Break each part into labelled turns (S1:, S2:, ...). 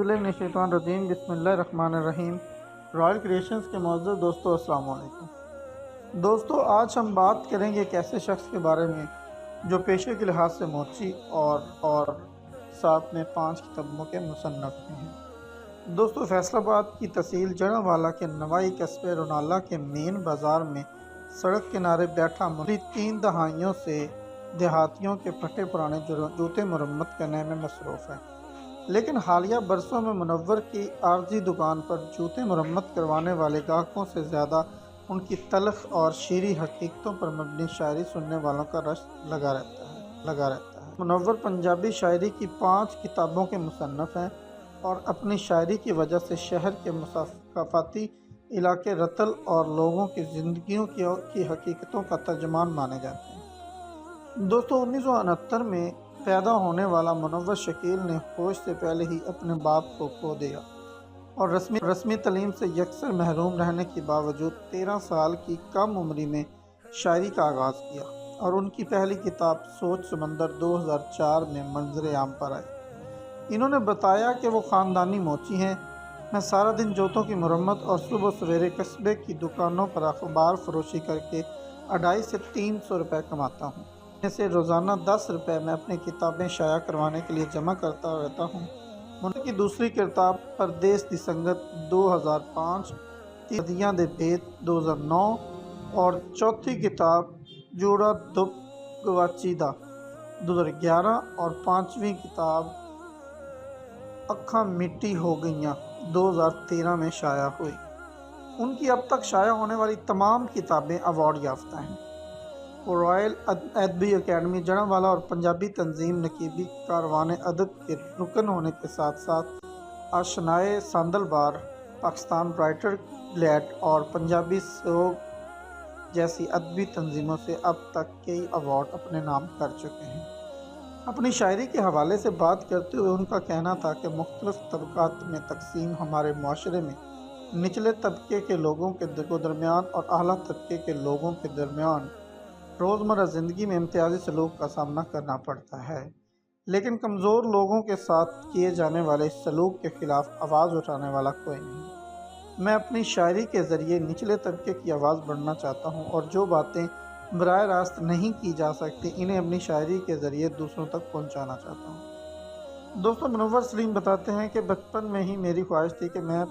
S1: باللہ من الشیطان الرجیم بسم اللہ الرحمن الرحیم۔ رائل کریشنز کے معزز دوستو السلام علیکم۔ دوستو آج ہم بات کریں گے ایک ایسے شخص کے بارے میں جو پیشے کے لحاظ سے موچی اور ساتھ میں 5 کتابوں کے مصنف ہیں۔ دوستو فیصل آباد کی تحصیل جڑاوالا کے نوائی قصبے رونالہ کے مین بازار میں سڑک کنارے بیٹھا مزید 3 دہائیوں سے دیہاتیوں کے پھٹے پرانے جوتے مرمت کرنے میں مصروف ہے، لیکن حالیہ برسوں میں منور کی عارضی دکان پر جوتے مرمت کروانے والے گاہکوں سے زیادہ ان کی تلخ اور شیریں حقیقتوں پر مبنی شاعری سننے والوں کا رش لگا رہتا ہے۔ منور پنجابی شاعری کی 5 کتابوں کے مصنف ہیں اور اپنی شاعری کی وجہ سے شہر کے ثقافتی علاقے رتل اور لوگوں کی زندگیوں کی حقیقتوں کا ترجمان مانے جاتے ہیں۔ دوستو 1969 میں پیدا ہونے والا منور شکیل نے ہوش سے پہلے ہی اپنے باپ کو کھو دیا اور رسمی تعلیم سے یکسر محروم رہنے کے باوجود 13 سال کی کم عمری میں شاعری کا آغاز کیا اور ان کی پہلی کتاب سوچ سمندر 2004 میں منظر عام پر آئی۔ انہوں نے بتایا کہ وہ خاندانی موچی ہیں۔ میں سارا دن جوتوں کی مرمت اور صبح سویرے قصبے کی دکانوں پر اخبار فروشی کر کے 250 سے 300 روپے کماتا ہوں، میں سے روزانہ 10 روپے میں اپنی کتابیں شائع کروانے کے لیے جمع کرتا رہتا ہوں۔ منور کی دوسری کتاب پردیس دی سنگت 2005، صدیاں دے بھید 2009 اور چوتھی کتاب جوڑا دب گواچی دا 2011 اور 5ویں کتاب اکھاں مٹی ہو گئیاں 2013 میں شائع ہوئی۔ ان کی اب تک شائع ہونے والی تمام کتابیں ایوارڈ یافتہ ہیں۔ وہ رائل ادبی اکیڈمی جڑاوالا اور پنجابی تنظیم نقیبی کاروان ادب کے رکن ہونے کے ساتھ ساتھ آشنائے ساندلبار، پاکستان رائٹر گلڈ اور پنجابی سوگ جیسی ادبی تنظیموں سے اب تک کئی ایوارڈ اپنے نام کر چکے ہیں۔ اپنی شاعری کے حوالے سے بات کرتے ہوئے ان کا کہنا تھا کہ مختلف طبقات میں تقسیم ہمارے معاشرے میں نچلے طبقے کے لوگوں کے درمیان اور اعلیٰ طبقے کے لوگوں کے درمیان روزمرہ زندگی میں امتیازی سلوک کا سامنا کرنا پڑتا ہے، لیکن کمزور لوگوں کے ساتھ کیے جانے والے اس سلوک کے خلاف آواز اٹھانے والا کوئی نہیں۔ میں اپنی شاعری کے ذریعے نچلے طبقے کی آواز بڑھنا چاہتا ہوں اور جو باتیں براہ راست نہیں کی جا سکتی انہیں اپنی شاعری کے ذریعے دوسروں تک پہنچانا چاہتا ہوں۔ دوستو منور سلیم بتاتے ہیں کہ بچپن میں ہی میری خواہش تھی کہ میں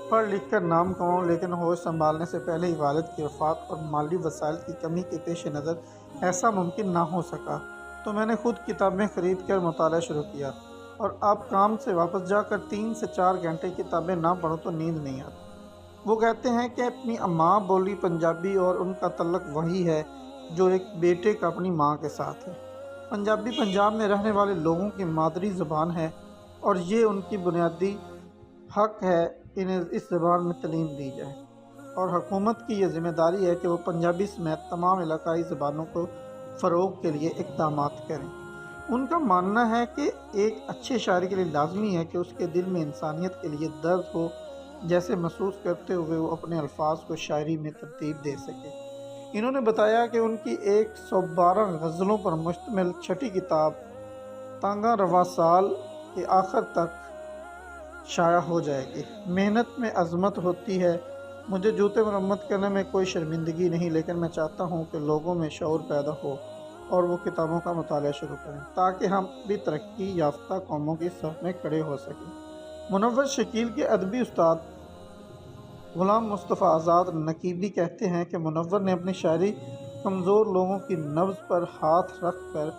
S1: پڑھ لکھ کر نام کماؤں، لیکن ہوش سنبھالنے سے پہلے ہی والد کی وفات اور مالی وسائل کی کمی کے پیش نظر ایسا ممکن نہ ہو سکا، تو میں نے خود کتابیں خرید کر مطالعہ شروع کیا اور اب کام سے واپس جا کر 3 سے 4 گھنٹے کتابیں نہ پڑھوں تو نیند نہیں آتی۔ وہ کہتے ہیں کہ اپنی ماں بولی پنجابی اور ان کا تعلق وہی ہے جو ایک بیٹے کا اپنی ماں کے ساتھ ہے۔ پنجابی پنجاب میں رہنے والے لوگوں کی مادری زبان ہے اور یہ ان کی بنیادی حق ہے انہیں اس زبان میں تعلیم دی جائے، اور حکومت کی یہ ذمہ داری ہے کہ وہ پنجابی سمیت تمام علاقائی زبانوں کو فروغ کے لیے اقدامات کریں۔ ان کا ماننا ہے کہ ایک اچھے شاعر کے لیے لازمی ہے کہ اس کے دل میں انسانیت کے لیے درد ہو، جیسے محسوس کرتے ہوئے وہ اپنے الفاظ کو شاعری میں ترتیب دے سکے۔ انہوں نے بتایا کہ ان کی 112 غزلوں پر مشتمل چھٹی کتاب تانگا رواں سال کے آخر تک شائع ہو جائے گی۔ محنت میں عظمت ہوتی ہے۔ مجھے جوتے مرمت کرنے میں کوئی شرمندگی نہیں، لیکن میں چاہتا ہوں کہ لوگوں میں شعور پیدا ہو اور وہ کتابوں کا مطالعہ شروع کریں تاکہ ہم بھی ترقی یافتہ قوموں کی صف میں کھڑے ہو سکیں۔ منور شکیل کے ادبی استاد غلام مصطفیٰ آزاد نقیبی کہتے ہیں کہ منور نے اپنی شاعری کمزور لوگوں کی نبض پر ہاتھ رکھ کر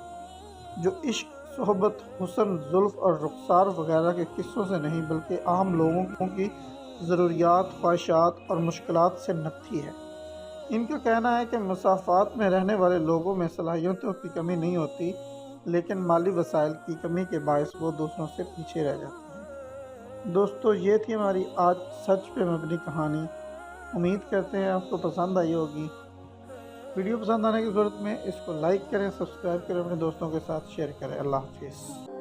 S1: جو عشق، صحبت، حسن، زلف اور رخسار وغیرہ کے قصوں سے نہیں بلکہ عام لوگوں کی ضروریات، خواہشات اور مشکلات سے نپٹی ہے۔ ان کا کہنا ہے کہ مسافات میں رہنے والے لوگوں میں صلاحیتوں کی کمی نہیں ہوتی، لیکن مالی وسائل کی کمی کے باعث وہ دوسروں سے پیچھے رہ جاتے ہیں۔ دوستو یہ تھی ہماری آج سچ پہ مبنی کہانی۔ امید کرتے ہیں آپ کو پسند آئی ہوگی۔ ویڈیو پسند آنے کی صورت میں اس کو لائک کریں، سبسکرائب کریں، اپنے دوستوں کے ساتھ شیئر کریں۔ اللہ حافظ۔